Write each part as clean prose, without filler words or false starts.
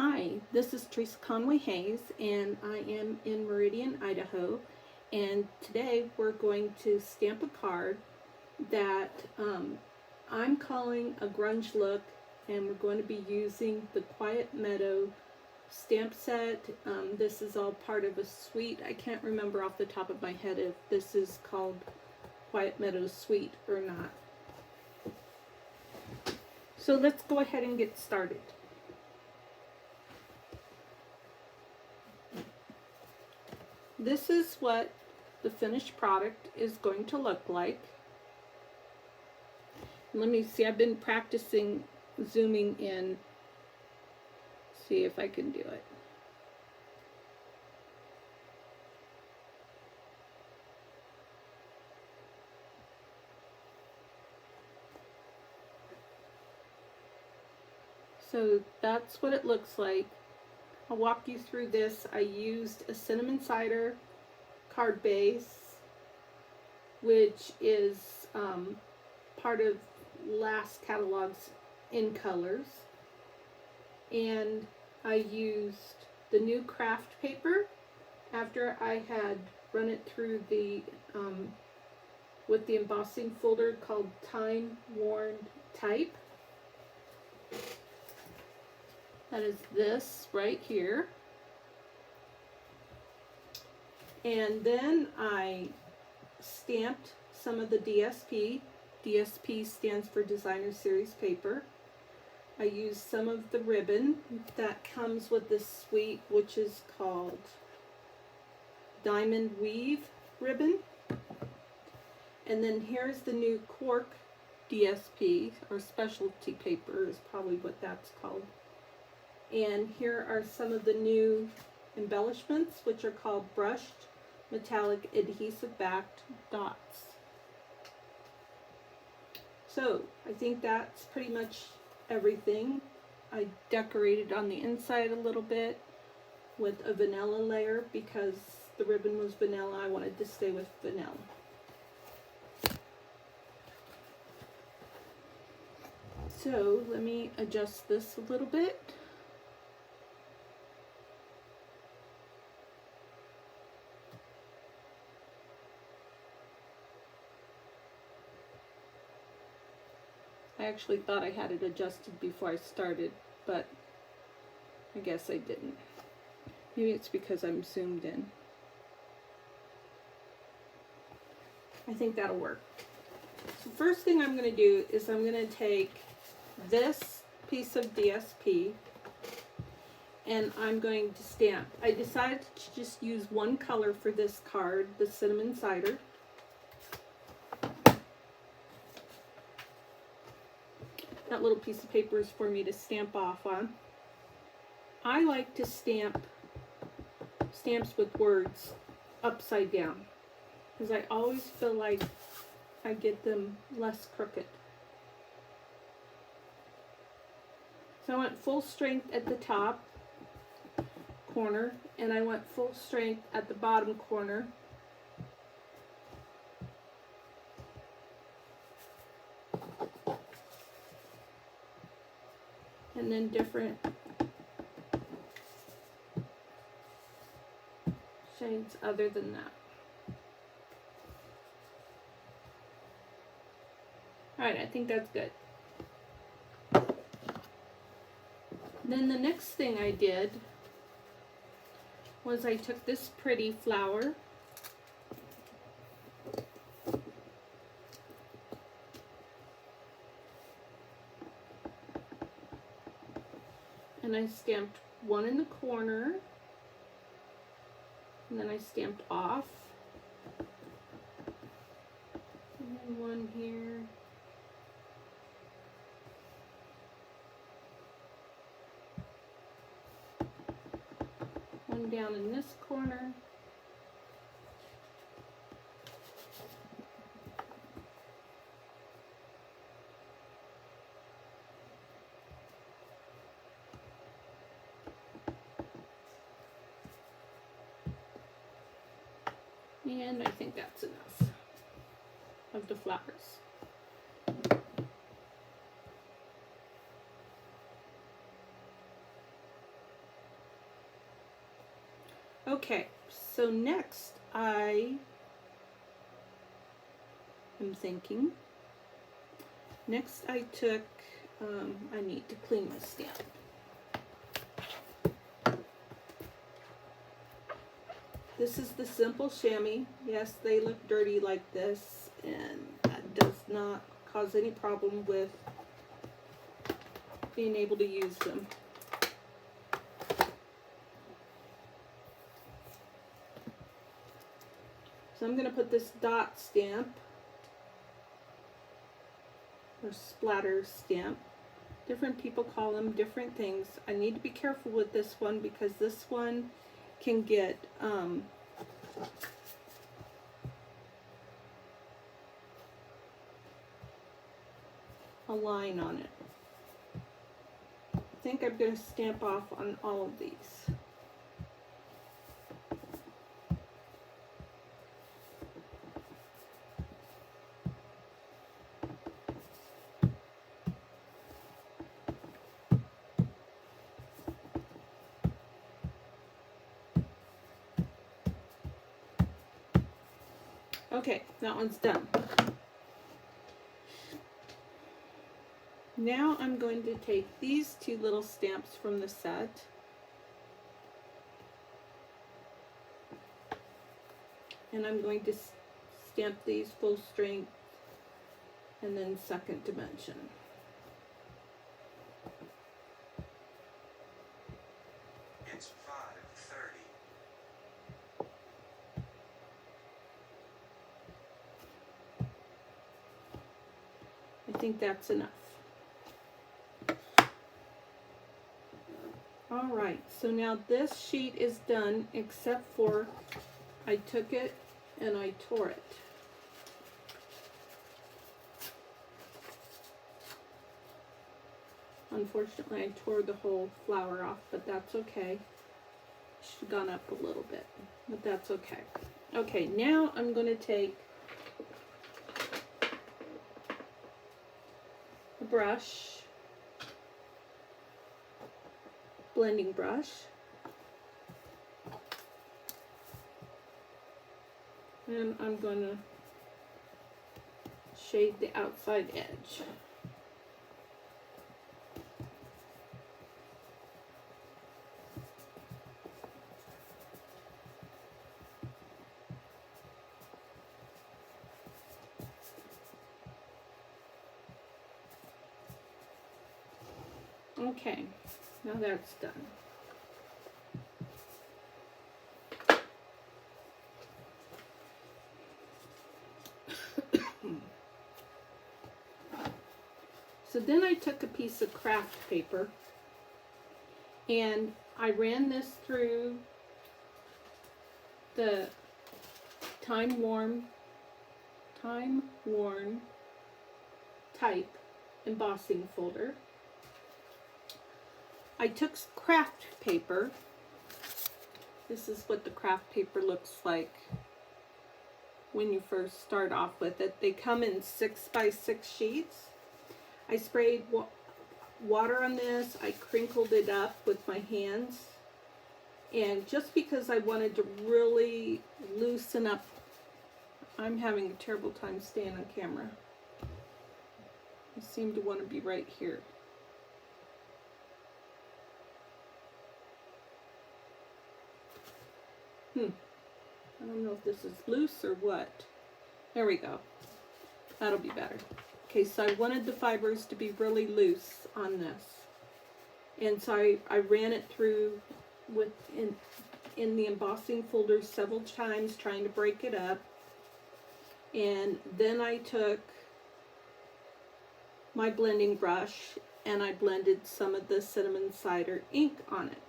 Hi, this is Teresa Conway-Hayes, and I am in Meridian, Idaho. And today we're going to stamp a card that I'm calling a grunge look, and we're going to be using the Quiet Meadow stamp set. This is all part of a suite. I can't remember off the top of my head if this is called Quiet Meadow Suite or not. So let's go ahead and get started. This is what the finished product is going to look like. Let me see, I've been practicing zooming in. See if I can do it. So that's what it looks like. I'll walk you through this. I used a cinnamon cider card base, which is part of last catalog's In Colors, and I used the new craft paper after I had run it through the with the embossing folder called Time Worn Type. That is this right here. And then I stamped some of the DSP. DSP stands for Designer Series Paper. I used some of the ribbon that comes with this suite, which is called Diamond Weave ribbon. And then here's the new cork DSP, or specialty paper is probably what that's called. And here are some of the new embellishments, which are called brushed metallic adhesive backed dots. So I think that's pretty much everything. I decorated on the inside a little bit with a vanilla layer because the ribbon was vanilla. I wanted to stay with vanilla. So let me adjust this a little bit. I actually thought I had it adjusted before I started, but I guess I didn't. Maybe it's because I'm zoomed in. I think that'll work. So first thing I'm going to do is I'm going to take this piece of DSP and I'm going to stamp. I decided to just use one color for this card, the cinnamon cider. That little piece of paper is for me to stamp off on. I like to stamp stamps with words upside down because I always feel like I get them less crooked. So I went full strength at the top corner and I went full strength at the bottom corner. And then different shades other than that. Alright, I think that's good. Then the next thing I did was I took this pretty flower and I stamped one in the corner, and then I stamped off, and then one here, one down in this corner, and I think that's enough of the flowers. Okay, so next I am thinking, next I took, I need to clean my stamp. This is the simple chamois. Yes, they look dirty like this, and that does not cause any problem with being able to use them. So I'm going to put this dot stamp, or splatter stamp. Different people call them different things. I need to be careful with this one because this one can get a line on it. I think I'm going to stamp off on all of these. Okay, that one's done. Now I'm going to take these two little stamps from the set and I'm going to stamp these full strength and then second dimension. It's 5:30. I think that's enough. Alright, so now this sheet is done except for I took it and I tore it. Unfortunately, I tore the whole flower off, but that's okay. Should have gone up a little bit, but that's okay. Okay, now I'm going to take a brush, blending brush, and I'm going to shade the outside edge. Okay, now that's done. So then I took a piece of craft paper and I ran this through the time-worn type embossing folder. I took craft paper. This is what the craft paper looks like when you first start off with it. They come in 6x6 sheets. I sprayed water on this. I crinkled it up with my hands. And just because I wanted to really loosen up, I'm having a terrible time staying on camera. I seem to want to be right here. I don't know if this is loose or what. There we go. That'll be better. Okay, so I wanted the fibers to be really loose on this. And so I ran it through in the embossing folder several times trying to break it up. And then I took my blending brush and I blended some of the cinnamon cider ink on it.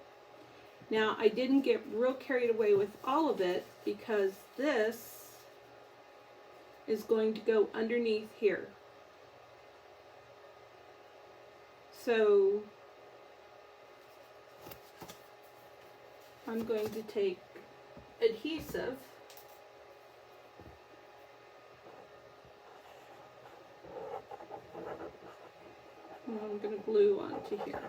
Now, I didn't get real carried away with all of it because this is going to go underneath here. So, I'm going to take adhesive and I'm going to glue onto here.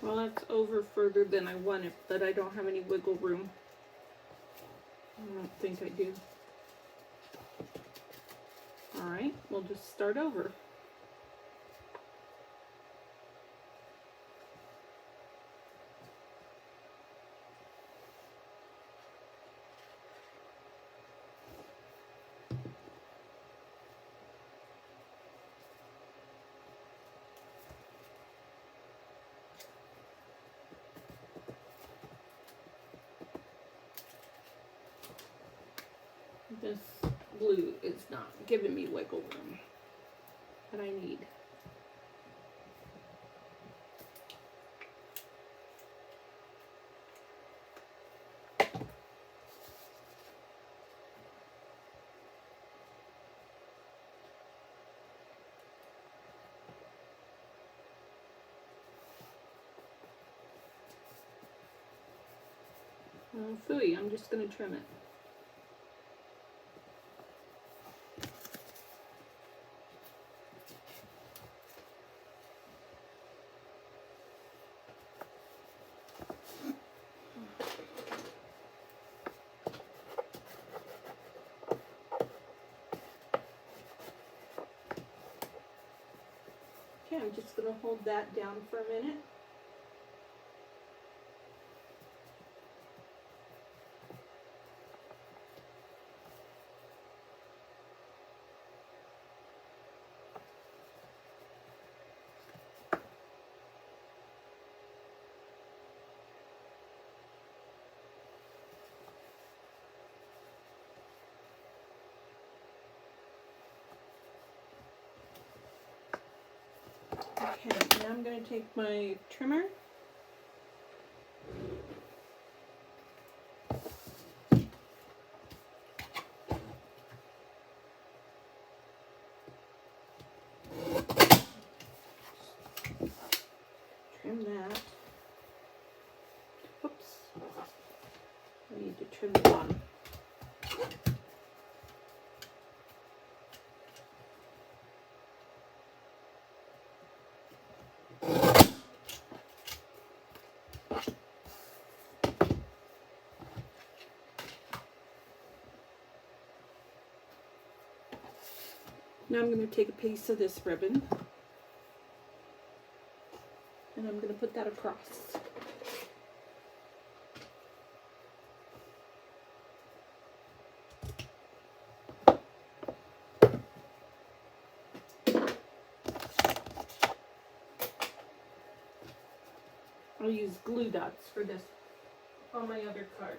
Well, that's over further than I want it, but I don't have any wiggle room. I don't think I do. Alright, we'll just start over. This blue is not giving me wiggle room that I need. Phooey, I'm just going to trim it. Okay, I'm just going to hold that down for a minute. Okay, now I'm going to take my trimmer. Trim that. Oops. I need to trim the bottom. Now I'm going to take a piece of this ribbon and I'm going to put that across. I'll use glue dots for this on my other card.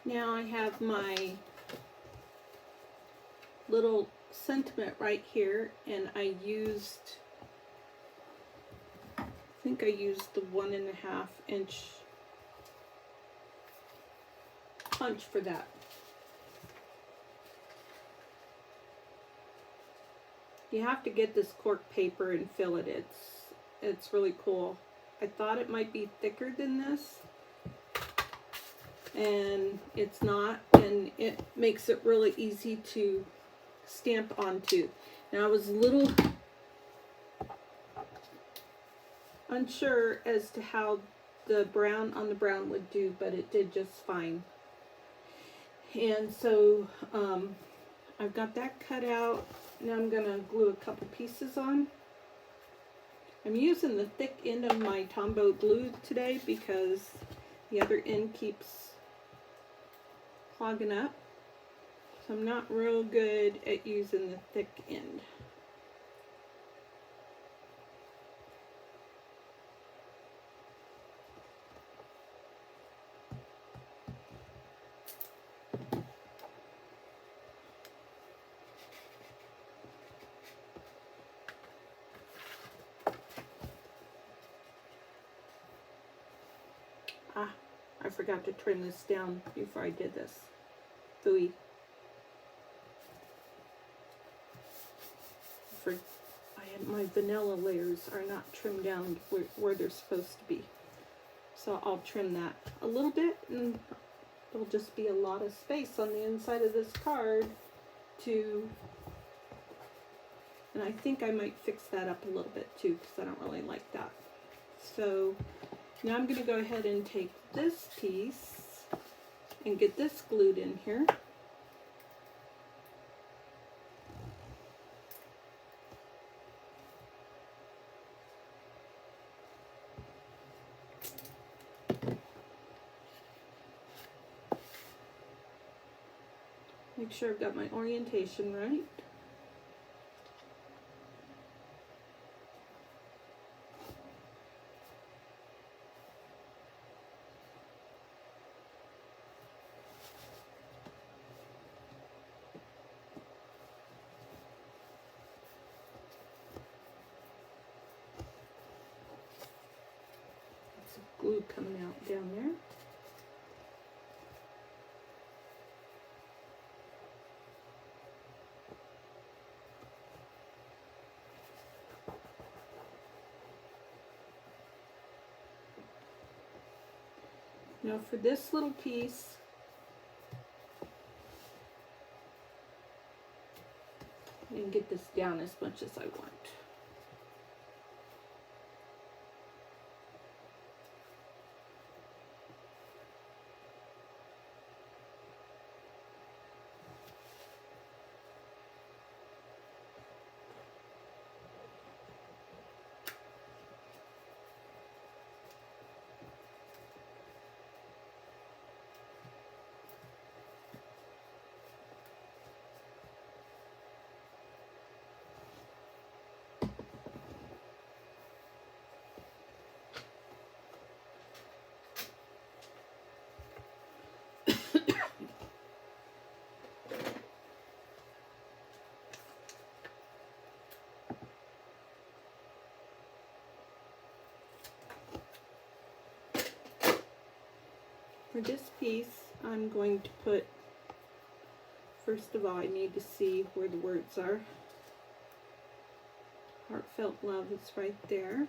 Now I have my little sentiment right here, and I think I used the 1.5 inch punch for that. You have to get this cork paper and fill it. It's really cool. I thought it might be thicker than this, and it's not, and it makes it really easy to stamp onto. Now I was a little unsure as to how the brown on the brown would do, but it did just fine. And so I've got that cut out. Now I'm gonna glue a couple pieces on. I'm using the thick end of my Tombow glue today because the other end keeps clogging up. So I'm not real good at using the thick end. Ah, I forgot to trim this down before I did this. Phooey. My vanilla layers are not trimmed down where they're supposed to be. So I'll trim that a little bit, and there'll just be a lot of space on the inside of this card to, and I think I might fix that up a little bit too because I don't really like that. So now I'm going to go ahead and take this piece and get this glued in here. Make sure I've got my orientation right. Lots of glue coming out down there. Now for this little piece, I can get this down as much as I want. For this piece, I'm going to put, first of all, I need to see where the words are. Heartfelt love is right there.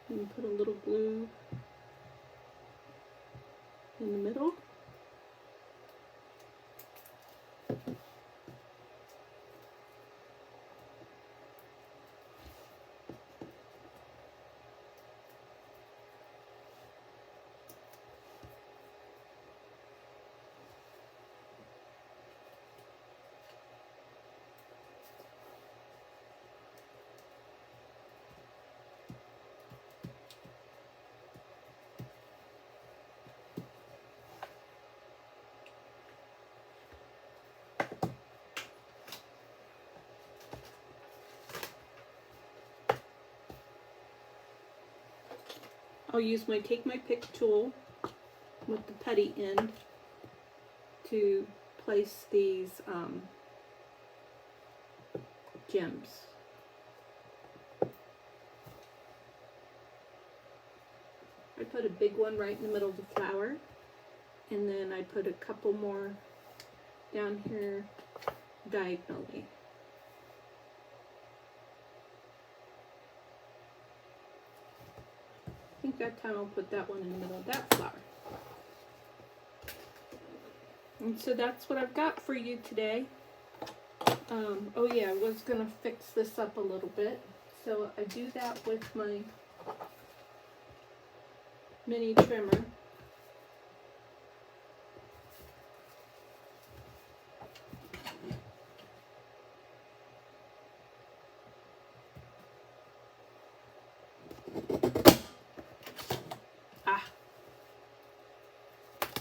And put a little glue in the middle. I'll use my Take My Pick tool with the putty end to place these gems. I put a big one right in the middle of the flower, and then I put a couple more down here diagonally. I think that time I'll put that one in the middle of that flower. And so that's what I've got for you today. Oh yeah, I was going to fix this up a little bit. So I do that with my mini trimmer.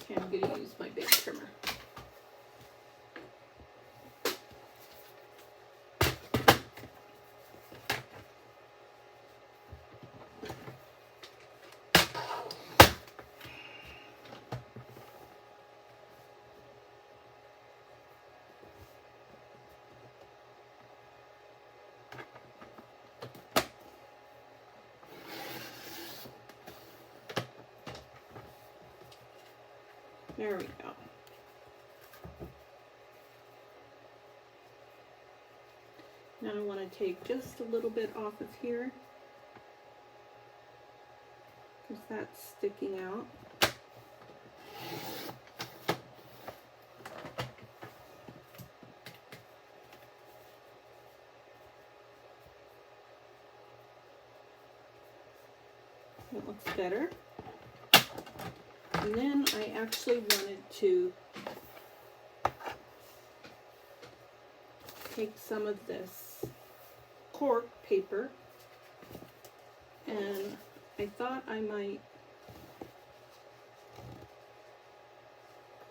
Okay, I'm going to use my big trimmer. There we go. Now I want to take just a little bit off of here, because that's sticking out. That looks better. And then I actually wanted to take some of this cork paper, and I thought I might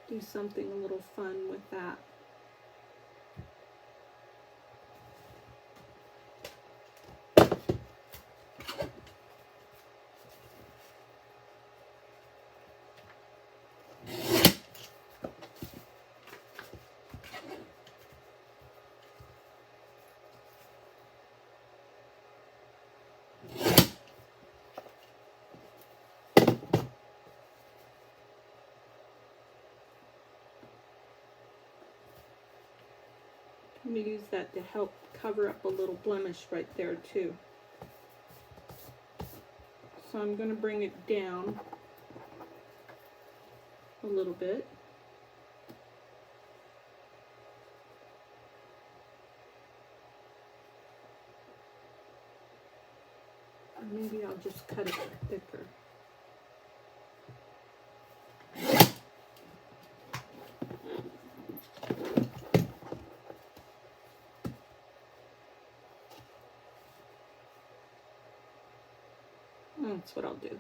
do something a little fun with that. I'm going to use that to help cover up a little blemish right there too. So I'm going to bring it down a little bit. Or maybe I'll just cut it thicker. That's what I'll do.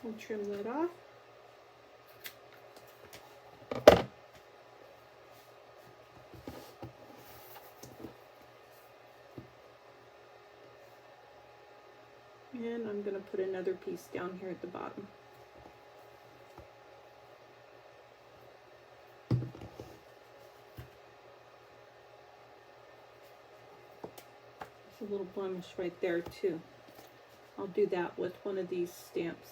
I'll trim that off. And I'm going to put another piece down here at the bottom. There's a little blemish right there too. I'll do that with one of these stamps.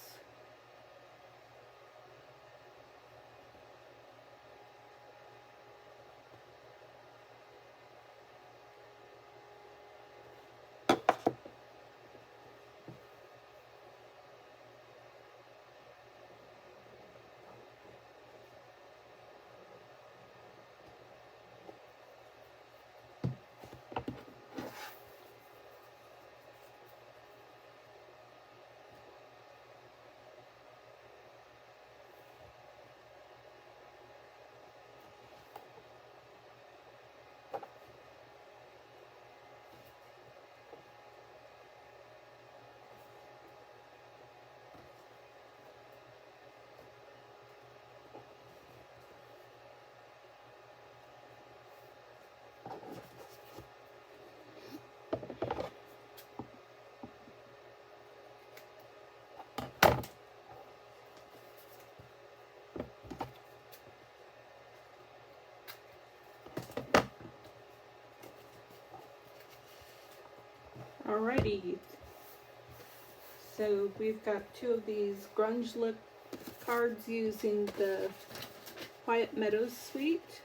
Alrighty. So we've got two of these grunge look cards using the Quiet Meadows suite.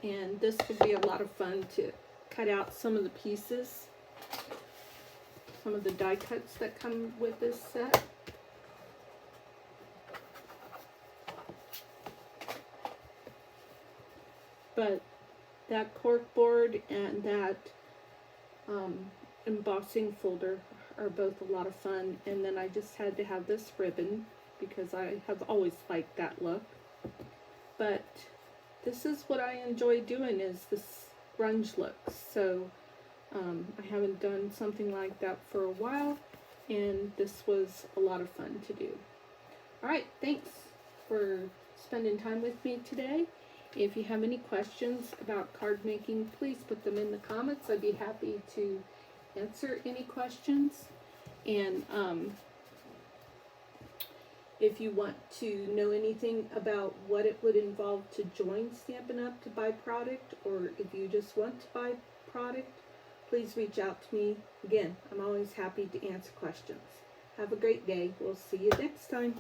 And this will be a lot of fun to cut out some of the pieces, some of the die cuts that come with this set. But that cork board and that embossing folder are both a lot of fun. And then I just had to have this ribbon because I have always liked that look. But this is what I enjoy doing, is this grunge look. So I haven't done something like that for a while, and this was a lot of fun to do. Alright, thanks for spending time with me today. If you have any questions about card making, please put them in the comments. I'd be happy to answer any questions. And if you want to know anything about what it would involve to join Stampin' Up! To buy product, or if you just want to buy product, please reach out to me. Again, I'm always happy to answer questions. Have a great day. We'll see you next time.